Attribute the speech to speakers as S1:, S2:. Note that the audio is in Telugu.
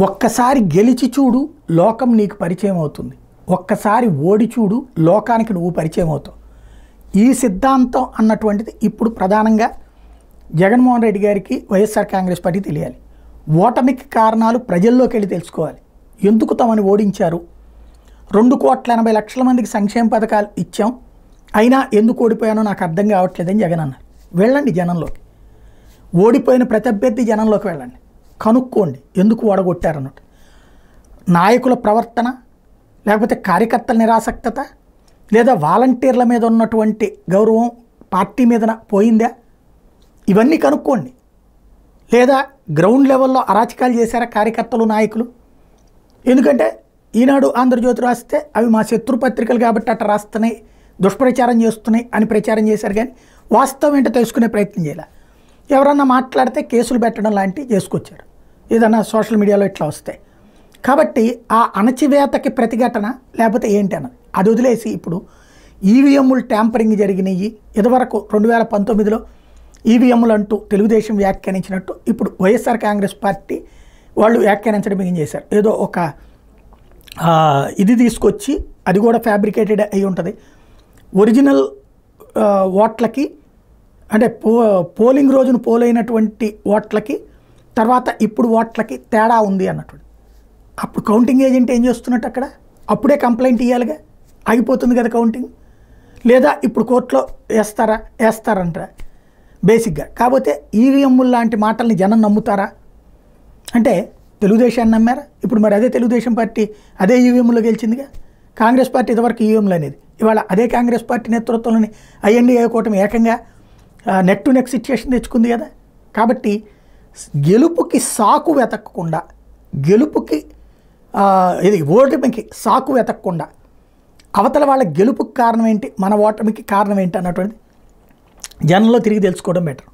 S1: ఒక్కసారి గెలిచి చూడు, లోకం నీకు పరిచయం అవుతుంది. ఒక్కసారి ఓడి చూడు, లోకానికి నువ్వు పరిచయం అవుతావు. ఈ సిద్ధాంతం అన్నటువంటిది ఇప్పుడు ప్రధానంగా జగన్మోహన్ రెడ్డి గారికి, వైఎస్ఆర్ కాంగ్రెస్ పార్టీ తెలియాలి. ఓటమికి కారణాలు ప్రజల్లోకి వెళ్ళి తెలుసుకోవాలి. ఎందుకు తమని ఓడించారు? 2,80,00,000 మందికి సంక్షేమ పథకాలు ఇచ్చాం, అయినా ఎందుకు ఓడిపోయానో నాకు అర్థం కావట్లేదని జగన్ అన్నారు. వెళ్ళండి జనంలోకి, ఓడిపోయిన ప్రతి అభ్యర్థి జనంలోకి వెళ్ళండి, కనుక్కోండి ఎందుకు ఓడగొట్టారన్నట్టు. నాయకుల ప్రవర్తన, లేకపోతే కార్యకర్తల నిరాసక్తత, లేదా వాలంటీర్ల మీద ఉన్నటువంటి గౌరవం పార్టీ మీద పోయిందా, ఇవన్నీ కనుక్కోండి. లేదా గ్రౌండ్ లెవెల్లో అరాచకాలు చేశారా కార్యకర్తలు, నాయకులు? ఎందుకంటే ఈనాడు, ఆంధ్రజ్యోతి రాస్తే అవి మా శత్రు పత్రికలు కాబట్టి అట్లా రాస్తున్నాయి, దుష్ప్రచారం చేస్తున్నాయి అని ప్రచారం చేశారు. కానీ వాస్తవం ఏంటో తెలుసుకునే ప్రయత్నం చేయాలి. ఎవరన్నా మాట్లాడితే కేసులు పెట్టడం లాంటివి చేసుకొచ్చారు, ఏదన్నా సోషల్ మీడియాలో ఇట్లా వస్తాయి. కాబట్టి ఆ అణచివేతకి ప్రతిఘటన లేకపోతే ఏంటి అన్నది అది వదిలేసి ఇప్పుడు ఈవీఎంలు ట్యాంపరింగ్ జరిగినాయి. ఇదివరకు 2019లో ఈవీఎంలు అంటూ తెలుగుదేశం వ్యాఖ్యానించినట్టు ఇప్పుడు వైఎస్ఆర్ కాంగ్రెస్ పార్టీ వాళ్ళు వ్యాఖ్యానించడం బిగిన్ చేశారు. ఏదో ఒక ఇది తీసుకొచ్చి, అది కూడా ఫ్యాబ్రికేటెడ్ అయి ఉంటుంది, ఒరిజినల్ ఓట్లకి అంటే పోలింగ్ రోజున పోలైనటువంటి ఓట్లకి తర్వాత ఇప్పుడు ఓట్లకి తేడా ఉంది అన్నటువంటి. అప్పుడు కౌంటింగ్ ఏజెంట్ ఏం చేస్తున్నట్టు అక్కడ అప్పుడే కంప్లైంట్ ఇవ్వాలిగా, ఆగిపోతుంది కదా కౌంటింగ్. లేదా ఇప్పుడు కోర్టులో వేస్తారంటారా బేసిక్గా. కాకపోతే ఈవీఎంలు లాంటి మాటల్ని జనం నమ్ముతారా అంటే తెలుగుదేశాన్ని నమ్మారా? ఇప్పుడు మరి అదే తెలుగుదేశం పార్టీ అదే ఈవీఎంలో గెలిచిందిగా. కాంగ్రెస్ పార్టీ ఇదివరకు ఈవీఎంలు అనేది, ఇవాళ అదే కాంగ్రెస్ పార్టీ నేతృత్వంలోని ఐఎన్డీఏ కూటమి ఏకంగా నెక్ టు నెక్ సిచ్యుయేషన్ తెచ్చుకుంది కదా. కాబట్టి గెలుపుకి సాకు వెతకకుండా, గెలుపుకి ఇది ఓటమికి సాకు వెతకకుండా అవతల వాళ్ళ గెలుపుకి కారణం ఏంటి, మన ఓటమికి కారణం ఏంటి అన్నటువంటిది జనంలో తిరిగి తెలుసుకోవడం బెటర్.